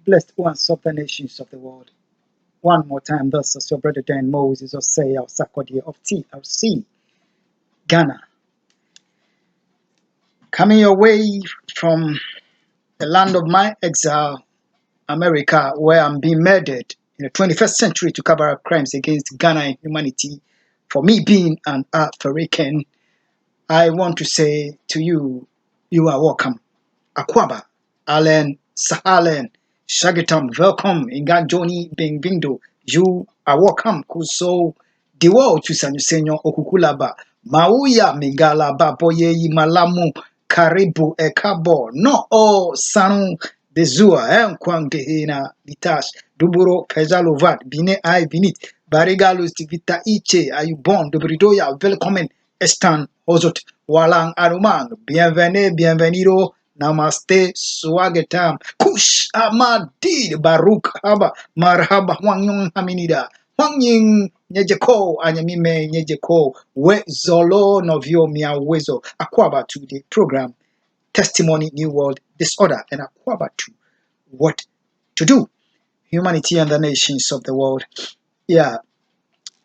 blessed ones of the nations of the world. One more time, thus as your brother Dan Moses or say our Sakodi of TRC, Ghana. Coming your way from the land of my exile, America, where I'm being murdered in the 21st century to cover up crimes against Ghana and humanity. For me being an African, I want to say to you, you are welcome. Akwaba, Allen, Sahalen, Shagitam, welcome. Inga Johnny, Bengvindo, you are welcome. Kuso, the world to San Senor Okukulaba, Mauya, Migalaba, Boye, Malamu, Karibu, Ekabo, no, oh, Sanu, de Zua, Kwang Gehena, Ditash, Duburo, Pezalovat, Bine, I, Binit, Barigalus, Tivita, Iche, are you born? Dobridoya, welcome. Estan, Ozot, Walang Arumang, bienvenido, namaste, swagatam, kush, amadid, baruk, haba, marhaba, wangyong haminida, wangying, nyejeko, anyamime, nyejeko, we zolo novio mia wezo, akwaba to the program, Testimony New World Disorder, and akwaba to what to do, humanity and the nations of the world. Yeah,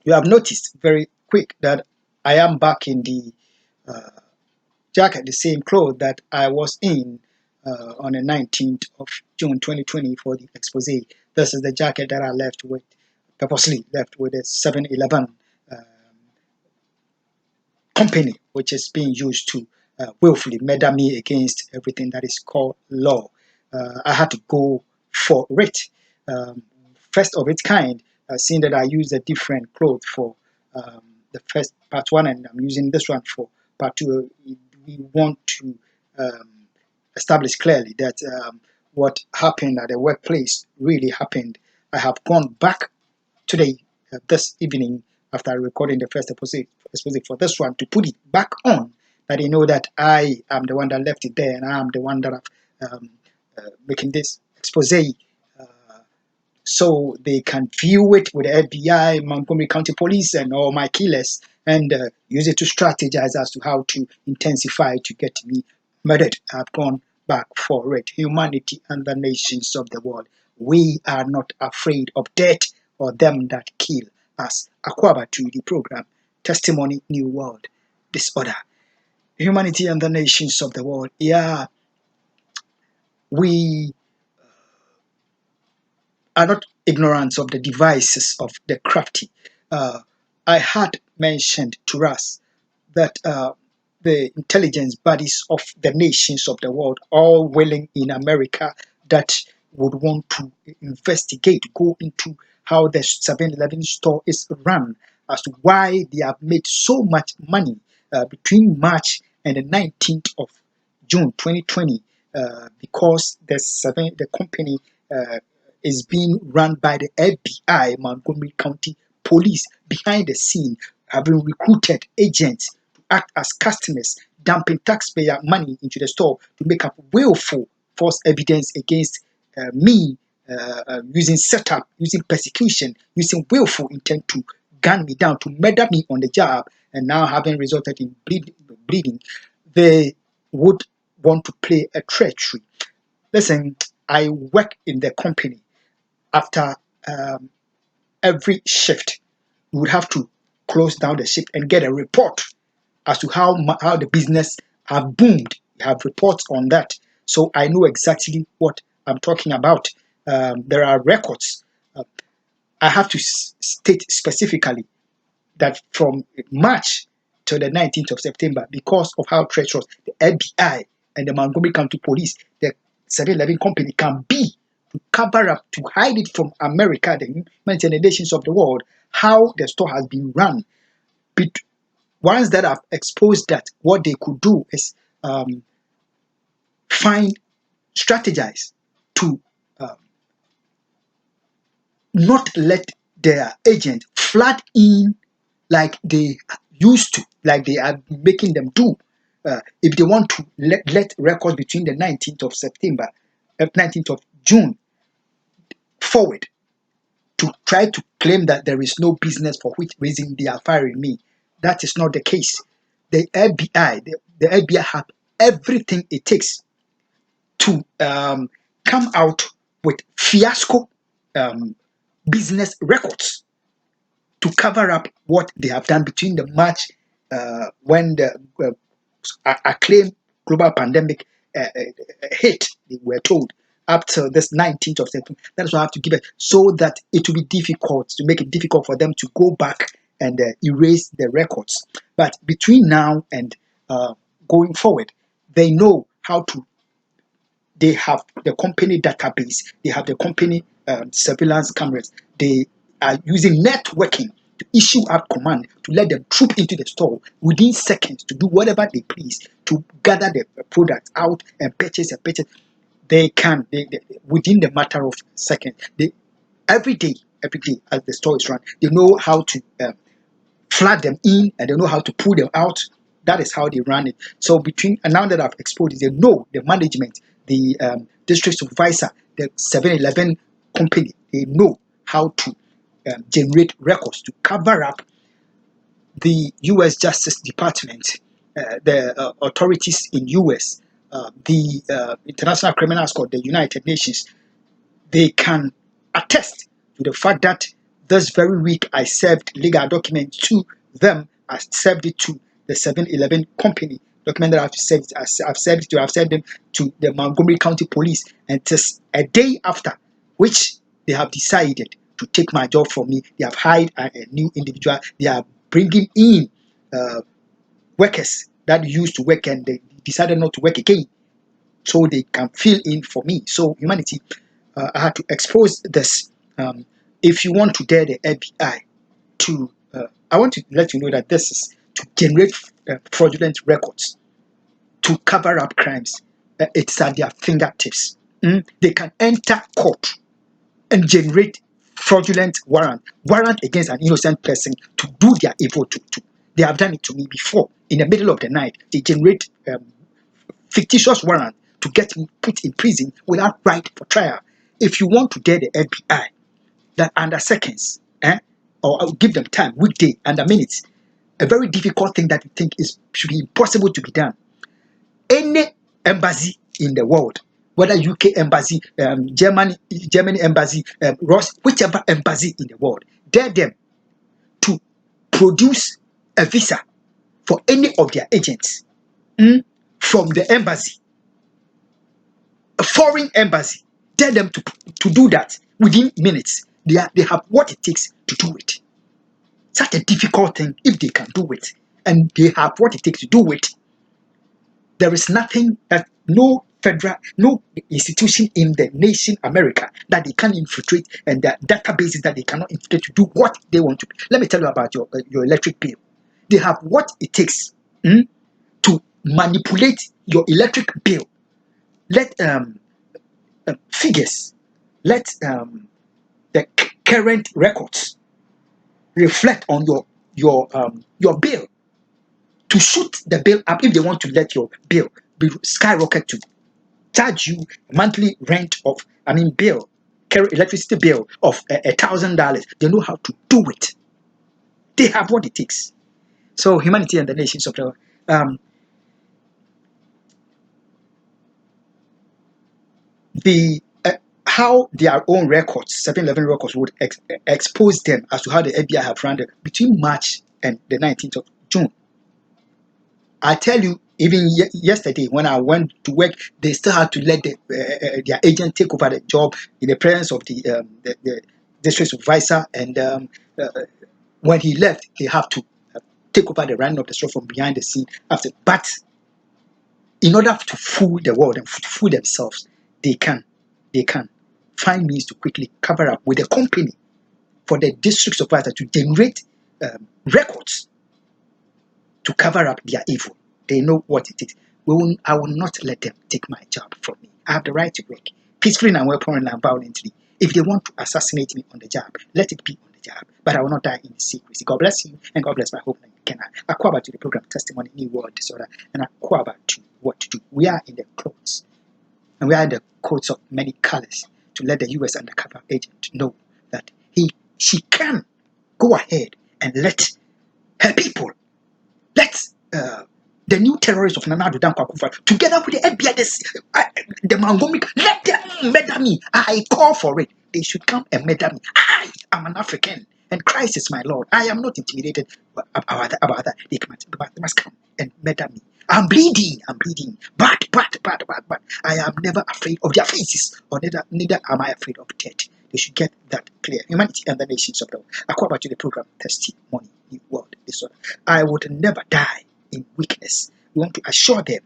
you have noticed very quick that I am back in the jacket, the same clothes that I was in on the 19th of June 2020 for the expose. This is the jacket that I left with, purposely left with a 7-Eleven company, which is being used to willfully murder me against everything that is called law. I had to go for it. First of its kind, seeing that I used a different cloth for the first part one, and I'm using this one for part two. We want to establish clearly that what happened at the workplace really happened. I have gone back today, this evening, after recording the first expose for this one, to put it back on, that they know that I am the one that left it there, and I am the one that making this expose, so they can view it with the FBI, Montgomery County Police, and all my killers, and use it to strategize as to how to intensify to get me murdered. I've gone back for it. Humanity and the nations of the world, we are not afraid of death or them that kill us. Akwaba to the program, Testimony New World Disorder. Humanity and the nations of the world. Yeah, we are not ignorant of the devices of the crafty. I had mentioned to us that the intelligence bodies of the nations of the world, all willing in America, that would want to investigate, go into how the 7-Eleven store is run, as to why they have made so much money between March and the 19th of June 2020, because the company is being run by the FBI, Montgomery County Police, behind the scene, having recruited agents to act as customers, dumping taxpayer money into the store to make up willful false evidence against me, using setup, using persecution, using willful intent to gun me down, to murder me on the job, and now having resulted in bleeding. They would want to play a treachery. Listen, I work in the company. After every shift, we would have to close down the shift and get a report as to how the business have boomed. We have reports on that, so I know exactly what I'm talking about. There are records. I have to state specifically that from March to the 19th of September, because of how treacherous the FBI and the Montgomery County Police, the 7-Eleven company can be to cover up, to hide it from America, the humanity and the nations of the world, how the store has been run. But once that I've exposed that, what they could do is strategize to not let their agent flood in like they used to, like they are making them do. If they want to let records between the 19th of September, 19th of June forward, to try to claim that there is no business for which reason they are firing me. That is not the case. The FBI, the FBI have everything it takes to come out with fiasco business records to cover up what they have done between the March when the acclaimed global pandemic hit, they were told, up till this 19th of September. That is why I have to give it, so that it will be difficult, to make it difficult for them to go back and erase the records. But between now and going forward, they know how to. They have the company database, they have the company surveillance cameras, they are using networking to issue out command to let them troop into the store within seconds to do whatever they please to gather the product out and purchase and purchase. They can, within the matter of seconds. They every day as the store is run, they know how to flood them in and they know how to pull them out. That is how they run it. So between, and now that I've exposed it, they know the management, the district supervisor, the 7-Eleven company, they know how to generate records to cover up the U.S. Justice Department, the authorities in U.S., the International Criminal Court, the United Nations. They can attest to the fact that this very week I served legal documents to them. I served it to the 7-Eleven company document that I've sent them to the Montgomery County Police, and just a day after, which they have decided to take my job from me. They have hired a new individual. They are bringing in workers that used to work and they decided not to work again, so they can fill in for me. So humanity, I had to expose this. If you want to dare the FBI to, I want to let you know that this is to generate fraudulent records to cover up crimes. It's at their fingertips. They can enter court and generate fraudulent warrant against an innocent person to do their evil to. They have done it to me before. In the middle of the night, they generate fictitious warrant to get me put in prison without right for trial. If you want to dare the FBI, that under seconds, or I'll give them time, weekday, under minutes, a very difficult thing that you think should be impossible to be done. Any embassy in the world, whether UK embassy, Germany embassy, whichever embassy in the world, dare them to produce a visa for any of their agents from the embassy, a foreign embassy, tell them to do that within minutes. They have what it takes to do it. Such a difficult thing, if they can do it, and they have what it takes to do it, there is nothing that no institution in the nation America that they can infiltrate, and the databases that they cannot infiltrate to do what they want to. Let me tell you about your electric bill. They have what it takes to manipulate your electric bill. Let figures, let the current records reflect on your bill to shoot the bill up. If they want to let your bill be skyrocket to charge you monthly rent of, bill, electricity bill of $1,000, they know how to do it. They have what it takes. So humanity and the nations of the how their own records, 7-Eleven records, would expose them as to how the FBI have run it between March and the 19th of June. I tell you, even yesterday when I went to work, they still had to let their agent take over the job in the presence of the district supervisor. And when he left, they have to take over the running of the store from behind the scene after. But in order to fool the world and to fool themselves, they can find means to quickly cover up with a company for the district supervisor to generate records to cover up their evil. They know what it is. I will not let them take my job from me. I have the right to work peacefully and well-planned and violently. If they want to assassinate me on the job, let it be on the job. But I will not die in secrecy. God bless you, and God bless my hope and can I acquire to the program Testimony New World Disorder, and acquire to what to do. We are in the clothes, and we are in the coats of many colors to let the U.S. undercover agent know that she can go ahead and let her people, let the new terrorists of Nana Addo Akufo, together with the FBI, the Mangomic, let them murder me. I call for it. They should come and murder me. I am an African, and Christ is my Lord. I am not intimidated about that. They must come and murder me. I'm bleeding. But I am never afraid of their faces, or neither am I afraid of death. They should get that clear. Humanity and the nations of the world. I call back to the program Testimony, New World Disorder. I would never die in weakness. We want to assure them,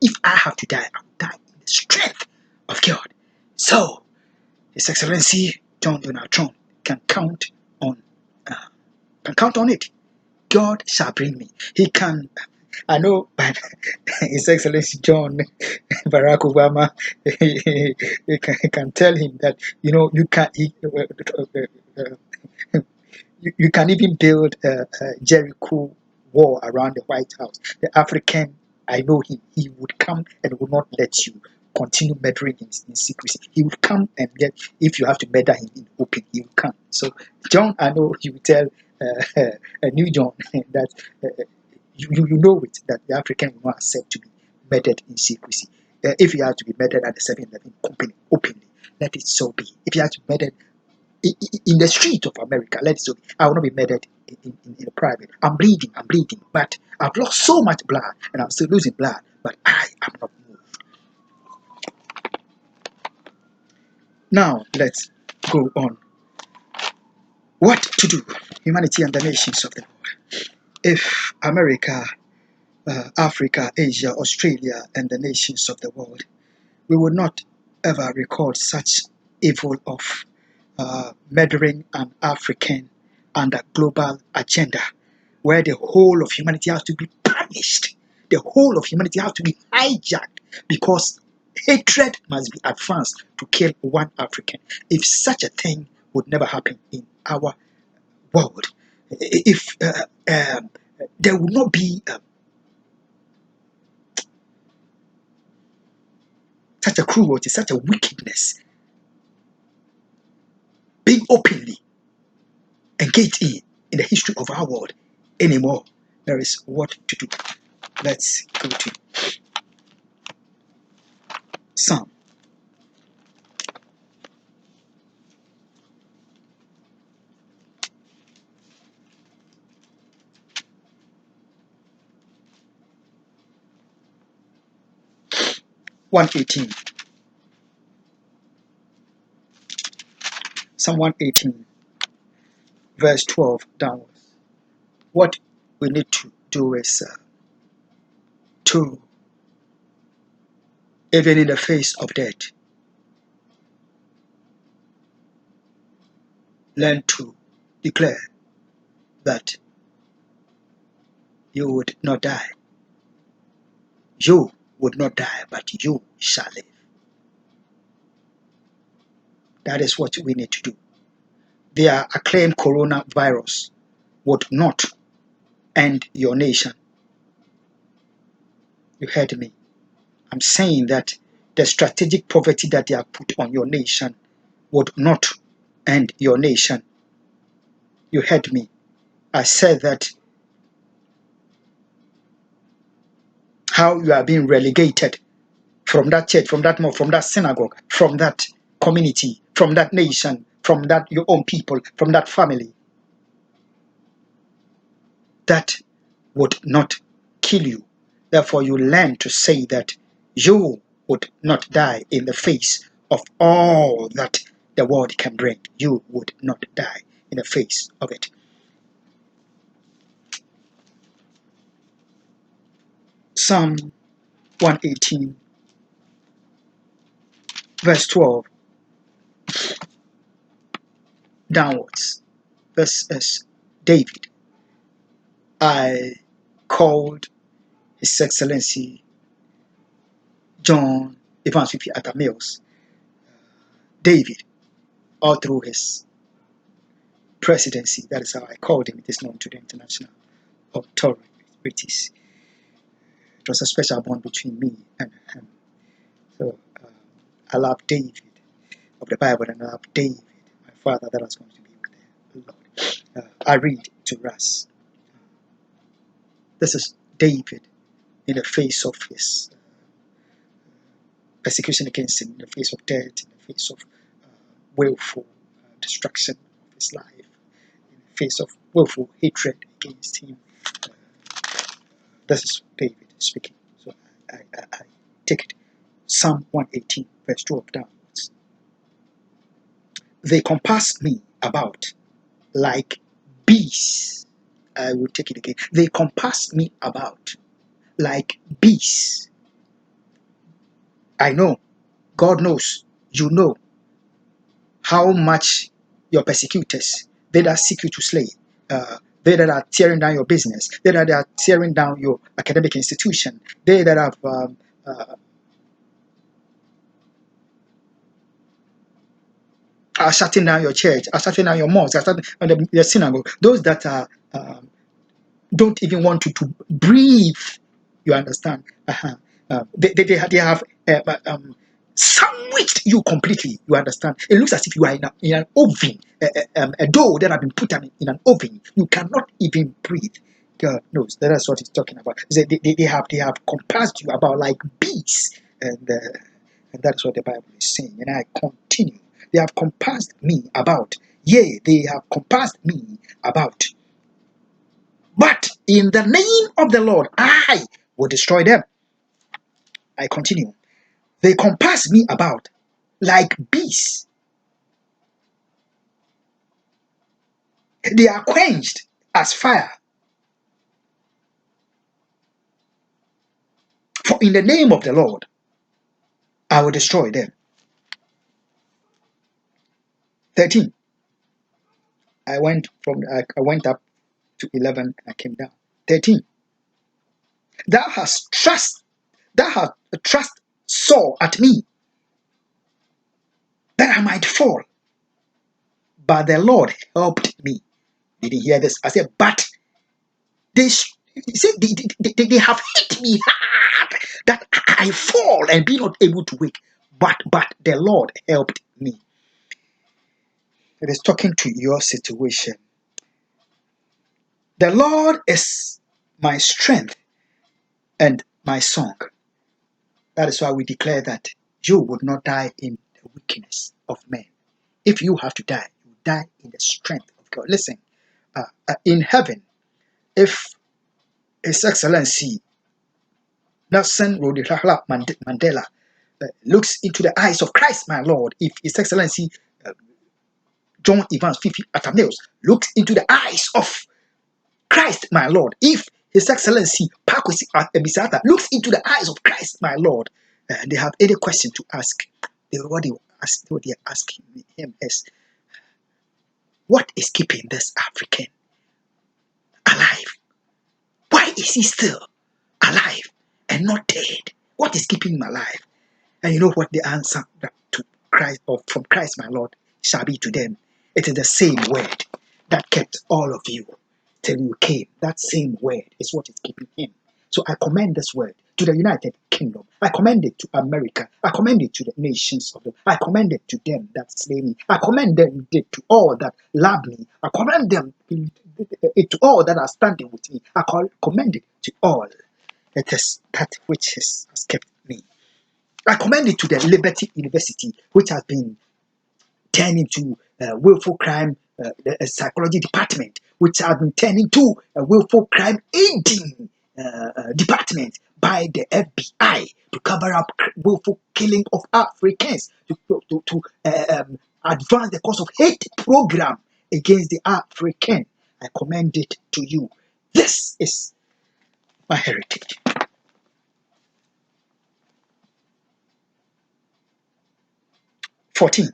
if I have to die, I will die in the strength of God. So, His Excellency John Donald Trump can count on it. God shall bring me. He can. I know, but His Excellency John Barack Obama, he can tell him that you can. You can even build a Jericho wall around the White House. The African, I know him. He would come and would not let you continue murdering him in secrecy. He would come and if you have to murder him in open, he will come. So, John, I know you will tell a new John that you know it, that the African will not accept to be murdered in secrecy. If you have to be murdered at the 7-Eleven company openly, let it so be. If you have to be murdered in the street of America, let it so be. I will not be murdered in the private. I'm bleeding, but I've lost so much blood and I'm still losing blood, but I am not moved. Now, let's go on. What to do? Humanity and the nations of the world. If America, Africa, Asia, Australia, and the nations of the world, we would not ever record such evil of murdering an African under global agenda, where the whole of humanity has to be punished. The whole of humanity has to be hijacked because hatred must be advanced to kill one African. If such a thing would never happen in our world, if there would not be such a cruelty, such a wickedness being openly engaged in the history of our world anymore. There is what to do. Let's go to Psalm 118. Psalm 118, verse 12 downwards. What we need to do is to, even in the face of death, learn to declare that you would not die. You would not die, but you shall live. That is what we need to do. Their acclaimed coronavirus would not end your nation. You heard me. I'm saying that the strategic poverty that they have put on your nation would not end your nation. You heard me. I said that how you are being relegated from that church, from that mosque, from that synagogue, from that community, from that nation, from that your own people, from that family. That would not kill you. Therefore, you learn to say that you would not die in the face of all that the world can bring. You would not die in the face of it. Psalm 118, verse 12 downwards. This is David. I called His Excellency John Evans P. Atta Mills David all through his presidency. That is how I called him. It is known to the international authorities. It was a special bond between me and him. So I love David of the Bible, and I love David, my father, that was going to be with the Lord. I read to us. This is David in the face of his persecution against him, in the face of death, in the face of willful destruction of his life, in the face of willful hatred against him. This is David speaking. So I take it. Psalm 118, verse 12 downwards. They compass me about like bees. I will take it again. They compass me about like bees. I know, God knows, you know how much your persecutors, they that seek you to slay, they that are tearing down your business, they that are tearing down your academic institution, they that have are shutting down your church, are shutting down your mosque, are shutting down the synagogue, those that are don't even want you to breathe. You understand? They have sandwiched you completely. You understand? It looks as if you are in an oven, a dough that have been put in an oven. You cannot even breathe. God knows that's what he's talking about. They have compassed you about like bees, and that's what the Bible is saying. And I continue. They have compassed me about. Yea, they have compassed me about. But in the name of the Lord, I will destroy them. I continue. They compass me about like bees. They are quenched as fire. For in the name of the Lord, I will destroy them. 13. I went up to 11 and I came down. 13. Thou hast thrust sore at me that I might fall. But the Lord helped me. Did you hear this? I said, but they they have hit me hard that I fall and be not able to wake. But the Lord helped me. It is talking to your situation. The Lord is my strength and my song. That is why we declare that you would not die in the weakness of men. If you have to die, you die in the strength of God. Listen, in heaven, if His Excellency Nelson Rolihlahla Mandela looks into the eyes of Christ, my Lord, if His Excellency John Evans Fifi Atamneus looks into the eyes of Christ, my Lord, if His Excellency Pakwesi Ebisata looks into the eyes of Christ, my Lord, and they have any question to ask, what they are asking him is, what is keeping this African alive? Why is he still alive and not dead? What is keeping him alive? And you know what the answer to Christ, or from Christ, my Lord, shall be to them? It is the same word that kept all of you till you came. That same word is what is keeping him. So I commend this word to the United Kingdom. I commend it to America. I commend it to the nations of the. I commend it to them that slay me. I commend it to all that love me. I commend them it to all that are standing with me. I commend it to all. It is that which has kept me. I commend it to the Liberty University, which has been turned into willful crime psychology department, which has been turned into a willful crime aiding department by the FBI to cover up willful killing of Africans, to advance the cause of hate program against the African. I commend it to you. This is my heritage. 14.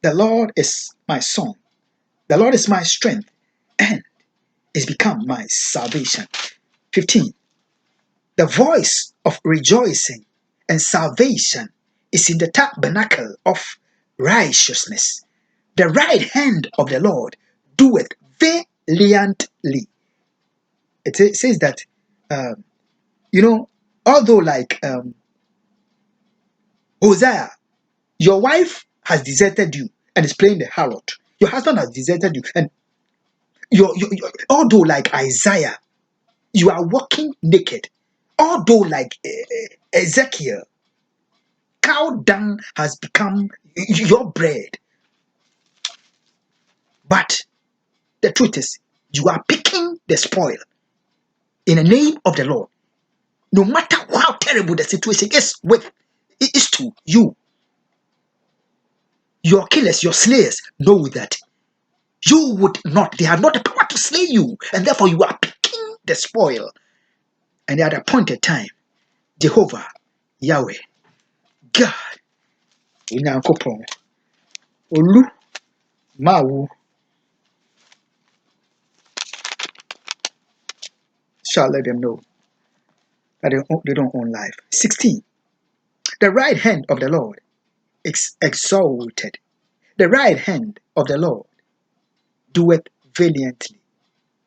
The Lord is my song. The Lord is my strength and is become my salvation. 15. The voice of rejoicing and salvation is in the tabernacle of righteousness. The right hand of the Lord doeth valiantly. It says that, although like Hosea, your wife has deserted you and is playing the harlot. Your husband has deserted you, and although like Isaiah, You are walking naked. Although, like Ezekiel, cow dung has become your bread. But the truth is, you are picking the spoil in the name of the Lord. No matter how terrible the situation is to you, your killers, your slayers know that you would not, they have not the power to slay you, and therefore you are picking the spoil. And at a appointed time, Jehovah, Yahweh, God, Inyankopon, Olu, Mawu, shall let them know that they don't own life. 16. The right hand of the Lord is exalted. The right hand of the Lord doeth valiantly.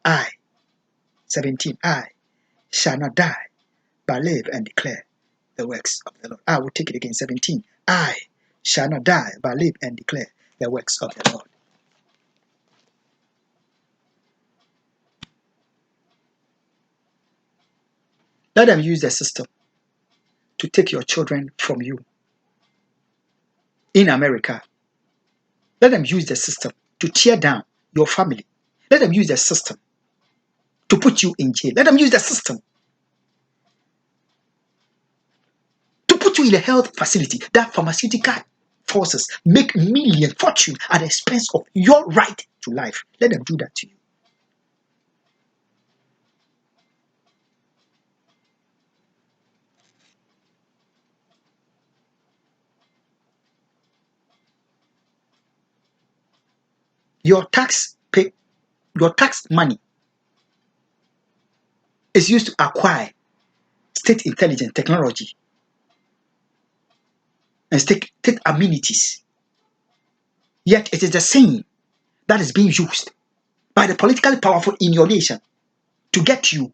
I, 17, I shall not die, but live and declare the works of the Lord. I will take it again, 17. I shall not die, but live and declare the works of the Lord. Let them use the system to take your children from you. In America, let them use the system to tear down your family. Let them use the system to put you in jail. Let them use the system to put you in a health facility. That pharmaceutical forces make million fortune at the expense of your right to life. Let them do that to you. Your tax money is used to acquire state intelligence technology and state amenities. Yet it is the same that is being used by the politically powerful in your nation to get you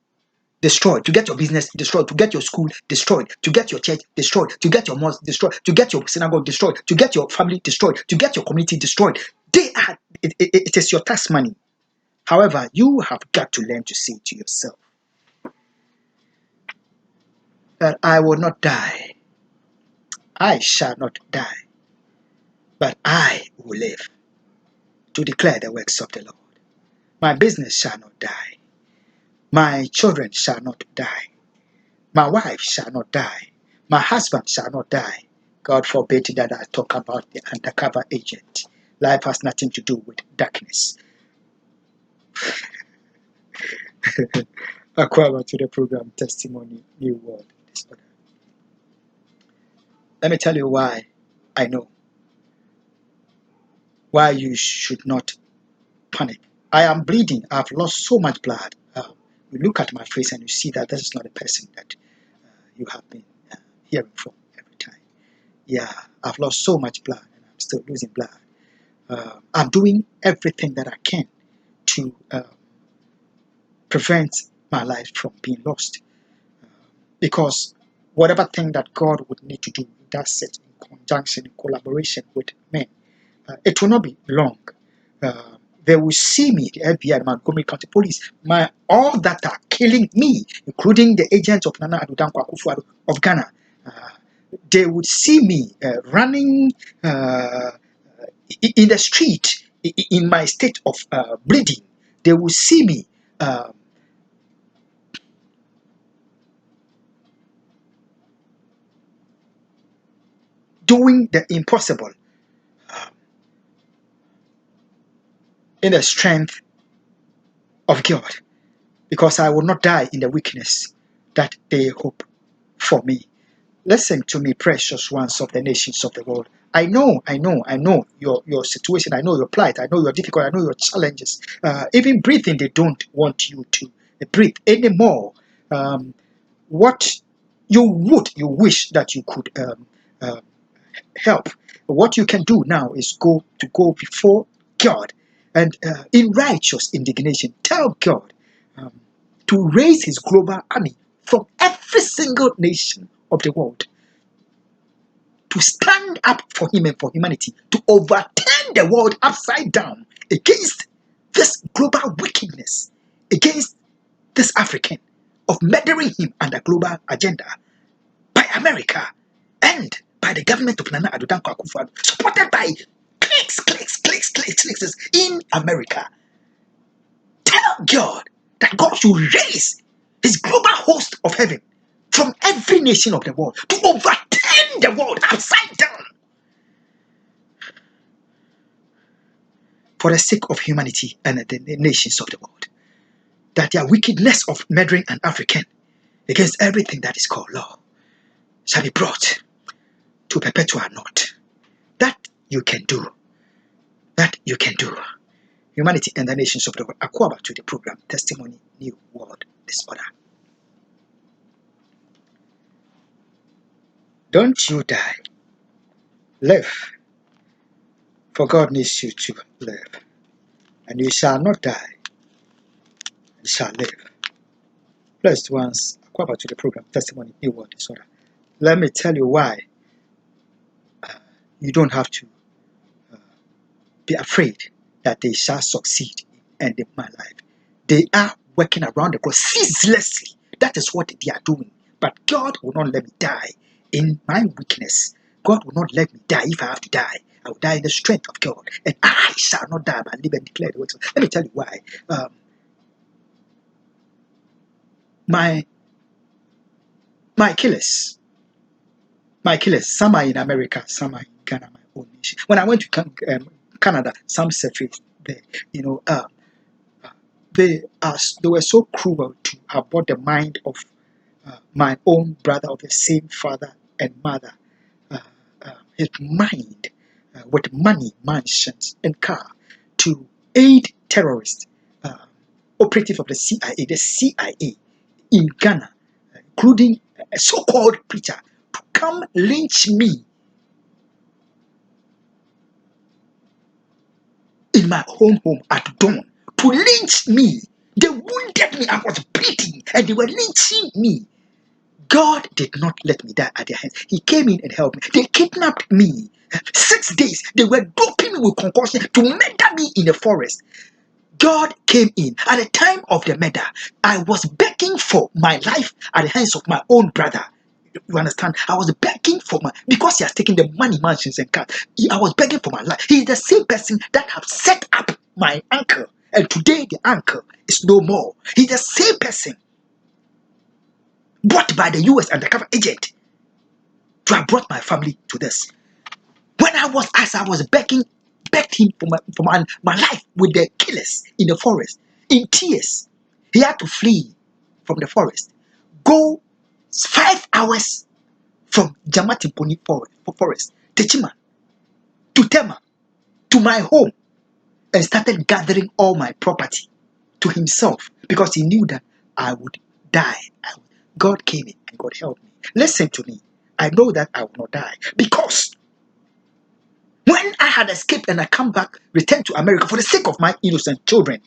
destroyed, to get your business destroyed, to get your school destroyed, to get your church destroyed, to get your mosque destroyed, to get your synagogue destroyed, to get your family destroyed, to get your community destroyed. It is your tax money. However, you have got to learn to say to yourself that I will not die. I shall not die, but I will live to declare the works of the Lord. My business shall not die. My children shall not die. My wife shall not die. My husband shall not die. God forbid that I talk about the undercover agent. Life has nothing to do with darkness. Aquaba to the program Testimony New World Disorder. Let me tell you why I know why you should not panic. I am bleeding. I've lost so much blood. You look at my face and you see that this is not a person that you have been hearing from every time. Yeah, I've lost so much blood and I'm still losing blood. I'm doing everything that I can to prevent my life from being lost. Because whatever thing that God would need to do, He does it in conjunction, in collaboration with men. It will not be long. They will see me, the FBI, Montgomery County Police, all that are killing me, including the agents of Nana Addo Akufo of Ghana. They would see me running in the street in my state of bleeding. They will see me doing the impossible in the strength of God, because I will not die in the weakness that they hope for me. Listen to me, precious ones of the nations of the world. I know your situation. I know your plight. I know your difficult. I know your challenges. Even breathing, they don't want you to breathe anymore. What you wish that you could help. What you can do now is go before God and in righteous indignation tell God to raise His global army from every single nation of the world to stand up for Him and for humanity, to overturn the world upside down against this global wickedness, against this African. of murdering him under global agenda by America and by the government of Nana Addo Akufo, supported by clicks in America. Tell God that God should raise his global host of heaven from every nation of the world to overturn the world upside down for the sake of humanity and the nations of the world. That their wickedness of murdering an African against everything that is called law shall be brought to perpetual naught. That you can do. That you can do. Humanity and the nations of the world. Akwa to the program Testimony New World Disorder. Don't you die. Live. For God needs you to live. And you shall not die. You shall live. Blessed ones, Akwa to the program Testimony New World Disorder. Let me tell you why you don't have to be afraid that they shall succeed in ending my life. They are working around the clock ceaselessly. That is what they are doing. But God will not let me die in my weakness. God will not let me die if I have to die. I will die in the strength of God. And I shall not die, but live and declare the works. Let me tell you why. My killers, some are in America, some are in Ghana, my own nation. When I went to Canada, some settled there, they were so cruel to abort the mind of my own brother of the same father and mother. His mind with money, mansions, and car to aid terrorists, operative of the CIA in Ghana, including a so-called preacher, to come lynch me in my home at dawn. To lynch me. They wounded me. I was bleeding and they were lynching me. God did not let me die at their hands. He came in and helped me. They kidnapped me. 6 days. They were doping me with concussion to murder me in the forest. God came in. At the time of the murder, I was begging for my life at the hands of my own brother. You understand? I was begging for because he has taken the money, mansions, and cars. I was begging for my life. He is the same person that have set up my uncle. And today the uncle is no more. He's the same person bought by the US undercover agent to have brought my family to this. When I was begged him for my life with the killers in the forest, in tears. He had to flee from the forest, go 5 hours from Jamatimponi forest, Techima, to Tema, to my home, and started gathering all my property to himself because he knew that I would die. God came in and God helped me. Listen to me. I know that I will not die because when I had escaped and I come back, returned to America for the sake of my innocent children,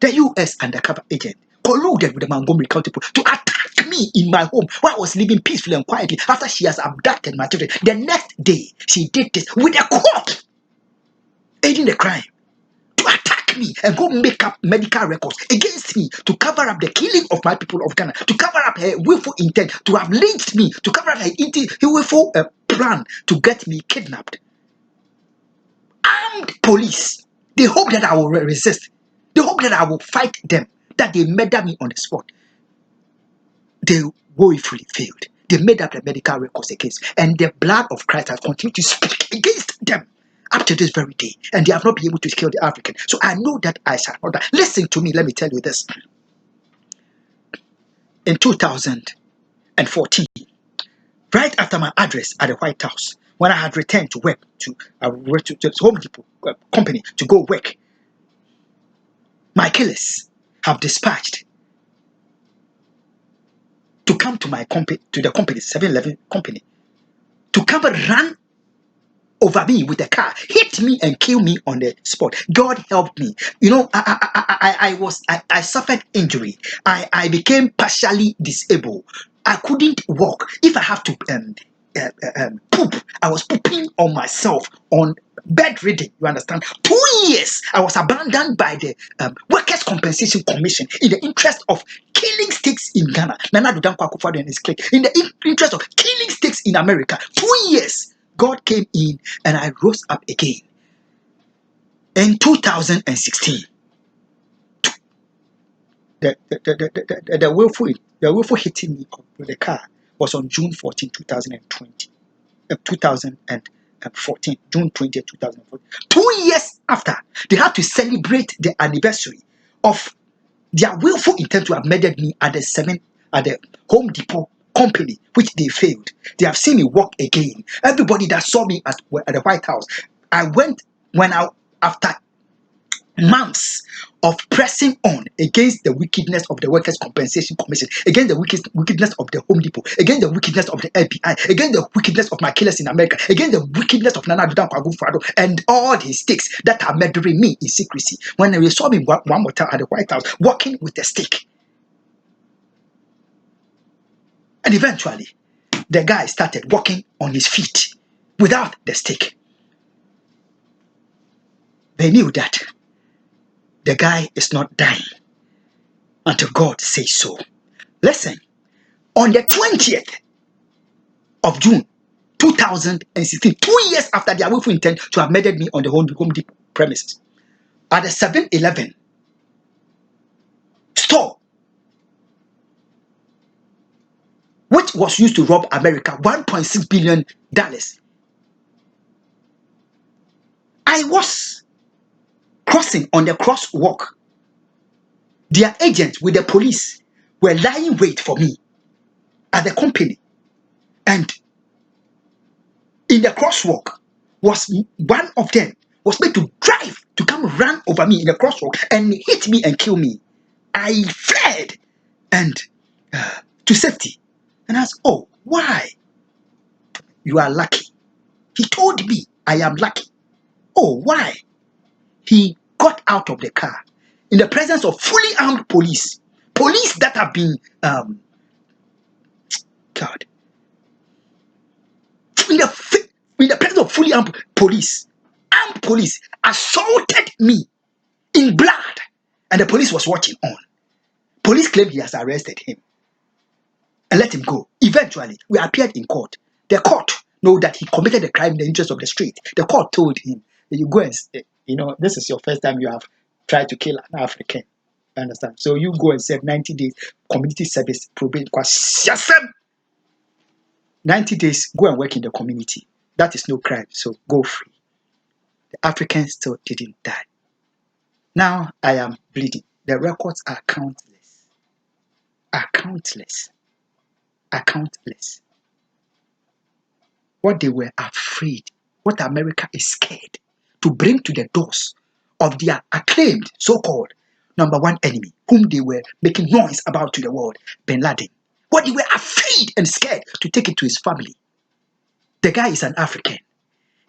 the US undercover agent colluded with the Montgomery County Police to attack me in my home where I was living peacefully and quietly after she has abducted my children. The next day, she did this with a court aiding the crime to attack me and go make up medical records against me to cover up the killing of my people of Ghana, to cover up her willful intent to have lynched me, to cover up her willful plan to get me kidnapped. Armed police. They hope that I will resist. They hope that I will fight them, that they murder me on the spot. They woefully failed. They made up the medical records against me, and the blood of Christ has continued to speak against them up to this very day, and they have not been able to kill the African. So I know that I shall not die. Listen to me, let me tell you this. In 2014, right after my address at the White House, when I had returned to work to Home Depot company to go work, my killers have dispatched to come to my company, to the company, 7-Eleven company, to come and run over me with a car, hit me and kill me on the spot. God helped me. I suffered injury. I became partially disabled. I couldn't walk. If I have to poop, I was pooping on myself on bedridden. You understand? 2 years I was abandoned by the Workers' Compensation Commission in the interest of killing stakes in Ghana. Nana Addo Akufo and his clique. In the interest of killing stakes in America. 2 years, God came in and I rose up again. In 2016, the willful hitting me with the car was on June 14, 2020. 2014, June 20, 2014. 2 years after, they had to celebrate the anniversary of their willful intent to have murdered me at the Home Depot company, which they failed. They have seen me walk again. Everybody that saw me at the White House, I went after months of pressing on against the wickedness of the Workers' Compensation Commission, against the wickedness of the Home Depot, against the wickedness of the FBI, against the wickedness of my killers in America, against the wickedness of Nana Addo Akufo and all his sticks that are murdering me in secrecy. When they saw me one more time at the White House walking with a stick, and eventually the guy started walking on his feet without the stick. They knew that the guy is not dying until God says so. Listen, on the 20th of June 2016, 2 years after their willful intent to have murdered me on the Home Depot premises, at the 7-Eleven store, which was used to rob America $1.6 billion, I was crossing on the crosswalk. Their agents with the police were lying wait for me at the company, and in the crosswalk was one of them was made to drive to come run over me in the crosswalk and hit me and kill me. I fled and to safety, and I asked, "Oh, why?" "You are lucky." He told me I am lucky. "Oh, why?" He got out of the car in the presence of fully armed police that have been God, in the presence of fully armed police assaulted me in blood, and the police was watching on. Police claimed he has arrested him and let him go. Eventually, we appeared in court. The court know that he committed a crime in the interest of the street. The court told him that you go and this is your first time you have tried to kill an African. Understand? So you go and serve 90 days community service probation. 90 days, go and work in the community. That is no crime, so go free. The Africans still didn't die. Now I am bleeding. The records are countless. What they were afraid, what America is scared to bring to the doors of their acclaimed so-called number one enemy, whom they were making noise about to the world, Bin Laden. What they were afraid and scared to take it to his family. The guy is an African.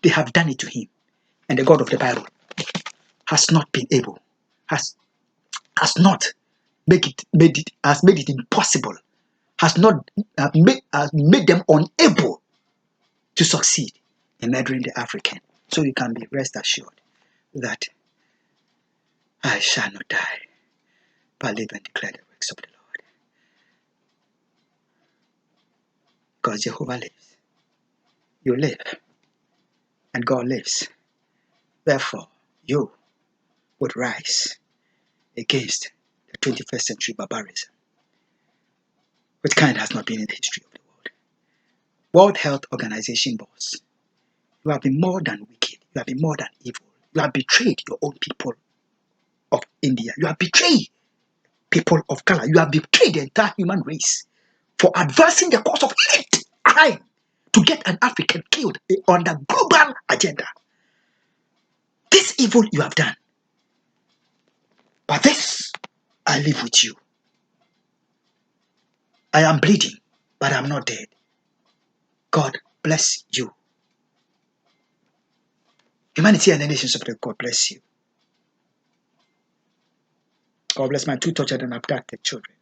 They have done it to him. And the God of the Bible has not been able, has made it impossible, has made them unable to succeed in murdering the African. So you can be rest assured that I shall not die, but live and declare the works of the Lord. Because Jehovah lives. You live, and God lives. Therefore, you would rise against the 21st century barbarism, which kind has not been in the history of the world. World Health Organization boss, you have been more than wicked. You have been more than evil. You have betrayed your own people of India. You have betrayed people of color. You have betrayed the entire human race for advancing the cause of hate crime to get an African killed on the global agenda. This evil you have done. But this, I live with you. I am bleeding, but I'm not dead. God bless you. Humanity and the nations of the God bless you. God bless my 2 tortured and abducted children.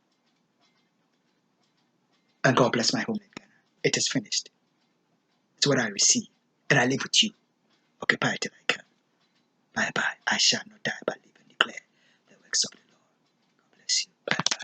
And God bless my home in Ghana. It is finished. It's what I receive. And I live with you. Occupy till I can. Bye bye. I shall not die but live and declare the works of the Lord. God bless you. Bye bye.